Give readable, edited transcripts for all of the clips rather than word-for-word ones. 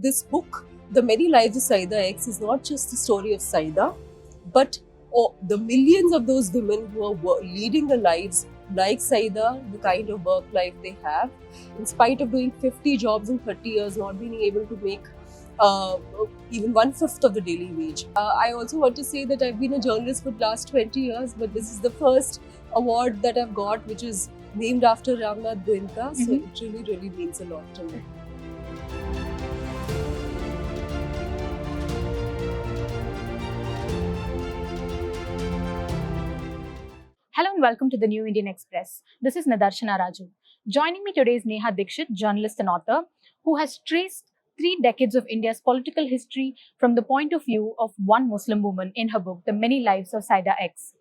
this book, The Many Lives of Saida X, is not just the story of Saida, but the millions of those women who are leading the lives like Saida, the kind of work life they have, in spite of doing 50 jobs in 30 years, not being able to make uh, even 1/5 of the daily wage. I also want to say that I've been a journalist for the last 20 years, but this is the first award that I've got, which is named after Ramnath Goenka. So it really, really means a lot to me. Hello and welcome to the New Indian Express. This is Nadarshana Raju. Joining me today is Neha Dikshit, journalist and author, who has traced 3 decades of India's political history from the point of view of one Muslim woman in her book, The Many Lives of Saida X.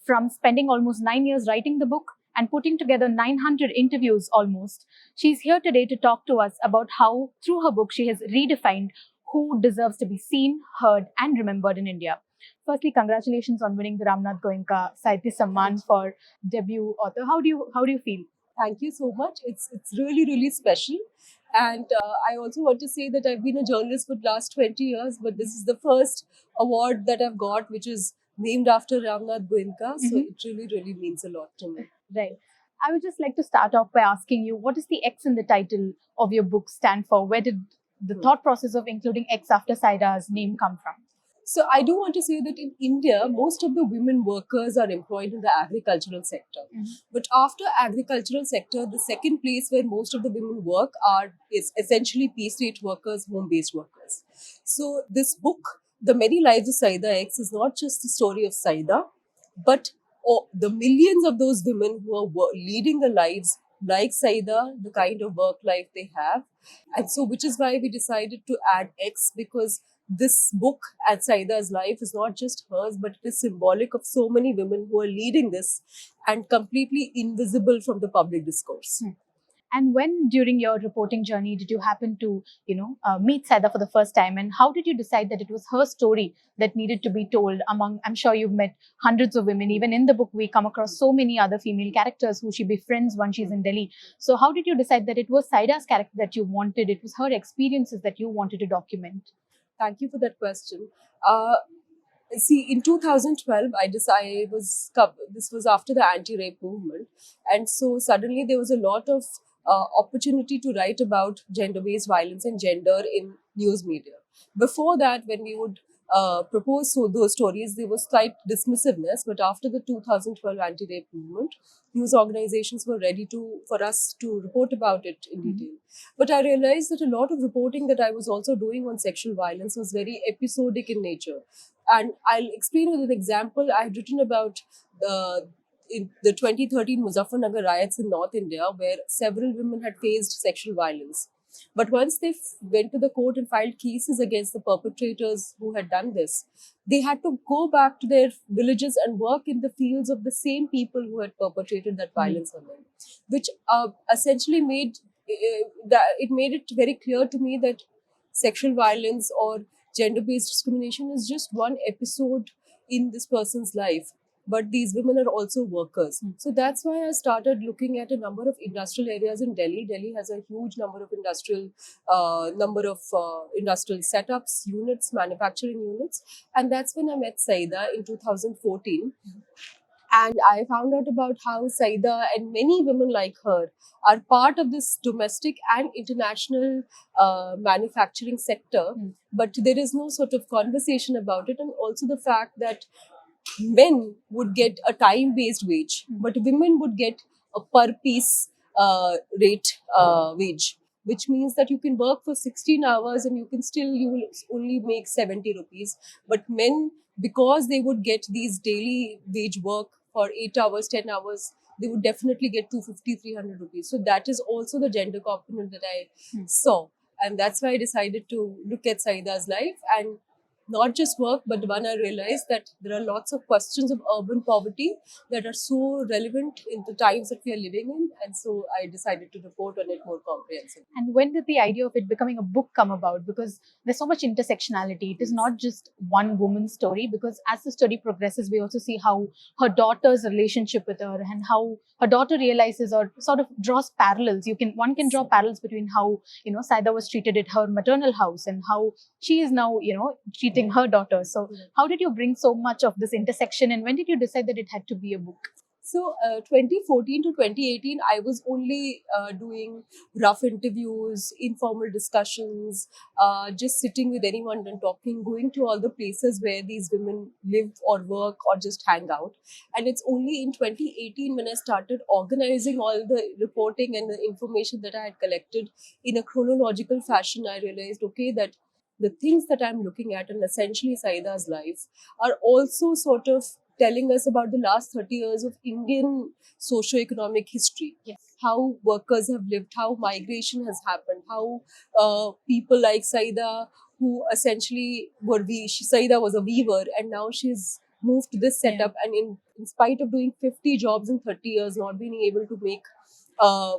From spending almost 9 years writing the book and putting together 900 interviews almost, she's here today to talk to us about how, through her book, she has redefined who deserves to be seen, heard, and remembered in India. Firstly, congratulations on winning the Ramnath Goenka Sahitya Samman for debut author. How do you feel? Thank you so much. It's really, really special. And I also want to say that I've been a journalist for the last 20 years, but this is the first award that I've got, which is named after Ramnath Goenka. So it really, really means a lot to me. Right. I would just like to start off by asking you, what does the X in the title of your book stand for? Where did the thought process of including X after Saida's name come from? So I do want to say that in India, most of the women workers are employed in the agricultural sector. But after agricultural sector, the second place where most of the women work is essentially piece rate workers, home-based workers. So this book, The Many Lives of Saida X, is not just the story of Saida, but the millions of those women who are leading the lives like Saida, the kind of work life they have. And so, which is why we decided to add X, because this book and Saida's life is not just hers, but it is symbolic of so many women who are leading this and completely invisible from the public discourse. And when during your reporting journey did you happen to, meet Saida for the first time? And how did you decide that it was her story that needed to be told among, I'm sure you've met hundreds of women. Even in the book, we come across so many other female characters who she befriends when she's in Delhi. So how did you decide that it was Saida's character that you wanted? It was her experiences that you wanted to document? Thank you for that question. Uh, See, in 2012, this was after the anti-rape movement, and so suddenly there was a lot of opportunity to write about gender-based violence and gender in news media. Before that, when we would propose those stories, there was slight dismissiveness. But after the 2012 anti-rape movement, news organizations were ready for us to report about it in detail. But I realized that a lot of reporting that I was also doing on sexual violence was very episodic in nature. And I'll explain with an example. I had written about in the 2013 Muzaffarnagar riots in North India, where several women had faced sexual violence. But once they went to the court and filed cases against the perpetrators who had done this, they had to go back to their villages and work in the fields of the same people who had perpetrated that violence on them, which essentially made it very clear to me that sexual violence or gender-based discrimination is just one episode in this person's life, but these women are also workers. So that's why I started looking at a number of industrial areas in Delhi. Delhi has a huge number of industrial setups, units, manufacturing units, and that's when I met Saida in 2014. And I found out about how Saida and many women like her are part of this domestic and international manufacturing sector. But there is no sort of conversation about it. And also the fact that men would get a time-based wage, but women would get a per-piece rate wage, which means that you can work for 16 hours and you will only make 70 rupees. But men, because they would get these daily wage work for 8 hours, 10 hours, they would definitely get 250, 300 rupees. So that is also the gender component that I saw. And that's why I decided to look at Saida's life. And not just work, but when I realized that there are lots of questions of urban poverty that are so relevant in the times that we are living in. And so I decided to report on it more comprehensively. And when did the idea of it becoming a book come about? Because there's so much intersectionality. It is not just one woman's story, because as the story progresses, we also see how her daughter's relationship with her and how her daughter realizes or sort of draws parallels. One can draw parallels between how, Saida was treated at her maternal house and how she is now, treating her daughter. So how did you bring so much of this intersection, and when did you decide that it had to be a book? So, 2014 to 2018, I was only doing rough interviews, informal discussions, just sitting with anyone and talking, going to all the places where these women live or work or just hang out. And it's only in 2018 when I started organizing all the reporting and the information that I had collected in a chronological fashion. I realized, okay, that the things that I'm looking at, and essentially Saida's life, are also sort of telling us about the last 30 years of Indian socio-economic history. Yes. How workers have lived, how migration has happened, how people like Saida, who essentially Saida was a weaver, and now she's moved to this setup, and in spite of doing 50 jobs in 30 years, not being able to make uh,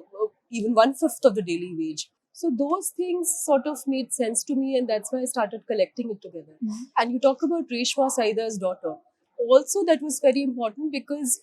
even 1/5 of the daily wage. So those things sort of made sense to me, and that's why I started collecting it together. And you talk about Reshma Saida's daughter. Also, that was very important because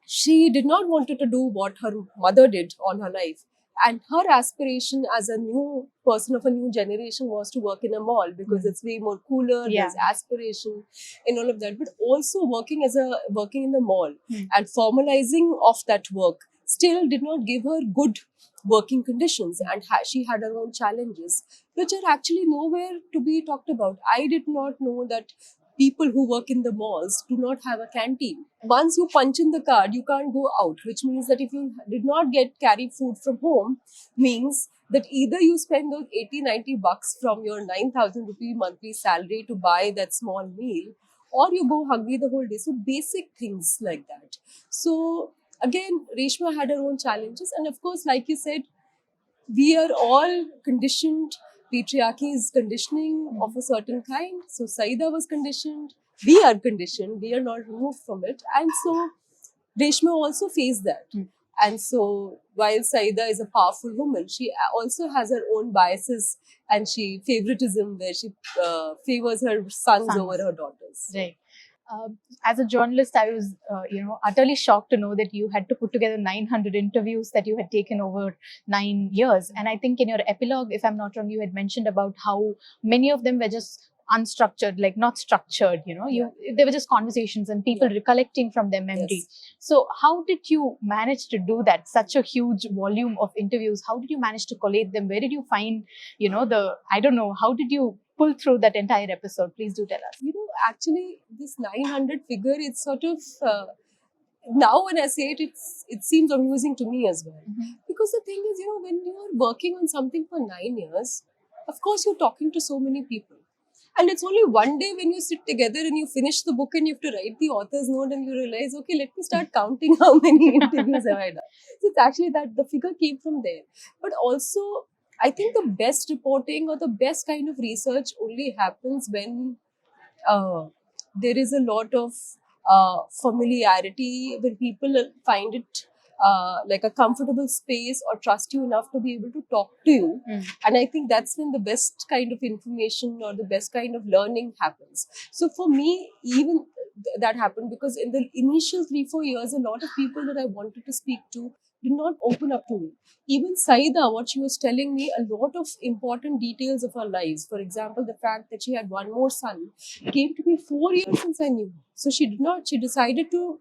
she did not want to do what her mother did on her life. And her aspiration as a new person of a new generation was to work in a mall because it's way more cooler. Yeah. There's aspiration and all of that. But also working in the mall and formalizing of that work still did not give her good working conditions, and she had her own challenges, which are actually nowhere to be talked about. I did not know that people who work in the malls do not have a canteen. Once you punch in the card, you can't go out, which means that if you did not carry food from home, means that either you spend those 80-90 bucks from your 9,000 rupee monthly salary to buy that small meal, or you go hungry the whole day. So basic things like that. So again, Reshma had her own challenges, and of course, like you said, we are all conditioned. Patriarchy is conditioning of a certain kind. So Saida was conditioned. We are conditioned. We are not removed from it. And so Reshma also faced that. And so while Saida is a powerful woman, she also has her own biases and favoritism where she favors her sons over her daughters. Right. As a journalist, I was, utterly shocked to know that you had to put together 900 interviews that you had taken over 9 years. And I think in your epilogue, if I'm not wrong, you had mentioned about how many of them were just unstructured, like not structured, they were just conversations and people recollecting from their memory. Yes. So how did you manage to do that? Such a huge volume of interviews. How did you manage to collate them? Where did you find, I don't know, how did you pull through that entire episode? Please do tell us. Actually, this 900 figure, it's sort of, now when I say it, it seems amusing to me as well. Because the thing is, when you're working on something for 9 years, of course, you're talking to so many people. And it's only one day when you sit together and you finish the book and you have to write the author's note and you realize, okay, let me start counting how many interviews have I done. So it's actually that the figure came from there. But also, I think the best reporting or the best kind of research only happens when there is a lot of familiarity, when people find it like a comfortable space or trust you enough to be able to talk to you. And I think that's when the best kind of information or the best kind of learning happens. So for me, even that happened because in the initial 3-4 years, a lot of people that I wanted to speak to did not open up to me. Even Saida, what she was telling me, a lot of important details of her lives. For example, the fact that she had one more son came to me 4 years since I knew her. So she decided to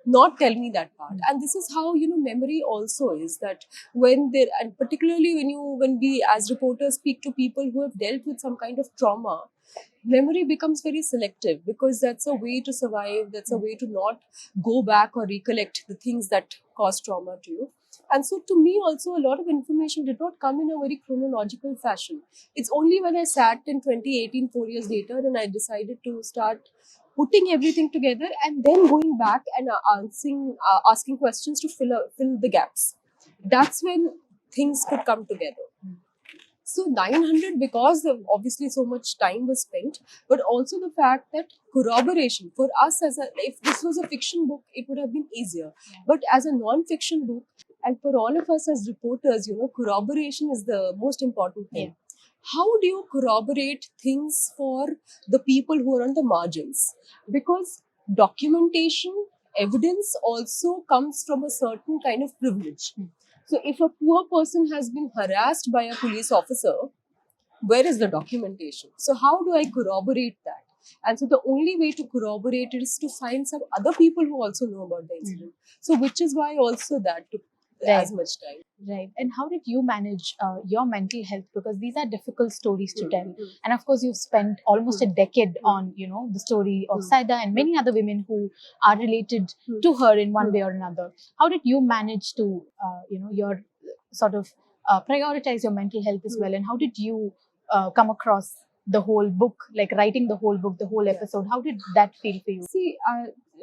not tell me that part. And this is how, memory also is, that and particularly when we as reporters speak to people who have dealt with some kind of trauma, memory becomes very selective because that's a way to survive, that's a way to not go back or recollect the things that cause trauma to you. And so to me also, a lot of information did not come in a very chronological fashion. It's only when I sat in 2018, 4 years later, and I decided to start putting everything together and then going back and asking questions to fill the gaps. That's when things could come together. So 900 because of obviously so much time was spent, but also the fact that corroboration for us if this was a fiction book, it would have been easier. Yeah. But as a non-fiction book, and for all of us as reporters, corroboration is the most important thing. Yeah. How do you corroborate things for the people who are on the margins? Because documentation, evidence also comes from a certain kind of privilege. So if a poor person has been harassed by a police officer, where is the documentation? So how do I corroborate that? And so the only way to corroborate it is to find some other people who also know about the incident. So which is why also that took as much time. Right. And how did you manage your mental health? Because these are difficult stories to tell. Mm. And of course, you've spent almost a decade on, the story of Saida and many other women who are related to her in one way or another. How did you manage to, your sort of prioritize your mental health as well? And how did you come across the whole book, like writing the whole book, the whole episode? How did that feel for you? See,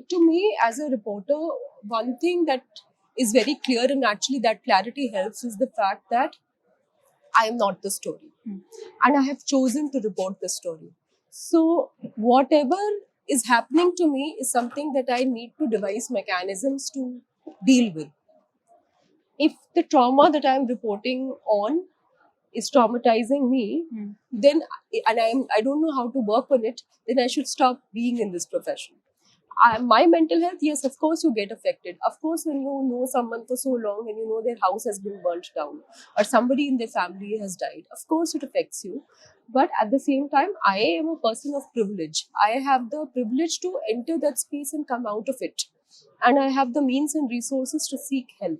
to me as a reporter, one thing that is very clear, and actually that clarity helps, is the fact that I am not the story. And I have chosen to report the story. So whatever is happening to me is something that I need to devise mechanisms to deal with. If the trauma that I'm reporting on is traumatizing me, then I don't know how to work on it, then I should stop being in this profession. My mental health, yes, of course you get affected. Of course, when you know someone for so long and you know their house has been burnt down or somebody in their family has died, of course it affects you. But at the same time, I am a person of privilege. I have the privilege to enter that space and come out of it. And I have the means and resources to seek help.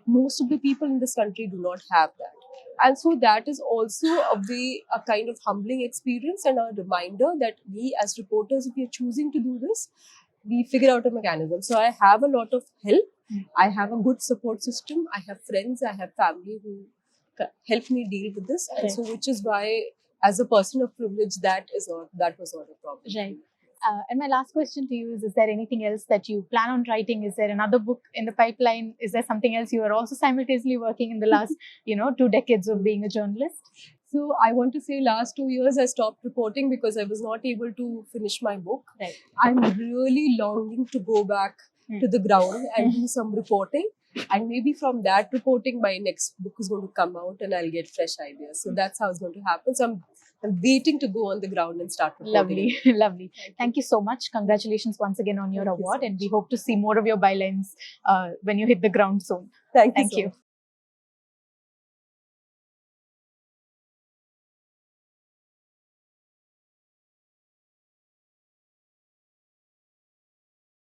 Most of the people in this country do not have that. And so that is also a kind of humbling experience and a reminder that we as reporters, if we are choosing to do this, we figure out a mechanism. So I have a lot of help. I have a good support system. I have friends, I have family who help me deal with this. And so which is why, as a person of privilege, that was not a problem. Right. And my last question to you is there anything else that you plan on writing? Is there another book in the pipeline? Is there something else you are also simultaneously working in the last, 2 decades of being a journalist? So I want to say last 2 years I stopped reporting because I was not able to finish my book. Right. I'm really longing to go back to the ground and do some reporting. And maybe from that reporting, my next book is going to come out and I'll get fresh ideas. So that's how it's going to happen. So I'm waiting to go on the ground and start reporting. Lovely, lovely. Thank you so much. Congratulations once again on your award. And we hope to see more of your bylines when you hit the ground soon. Thank you. Thank you.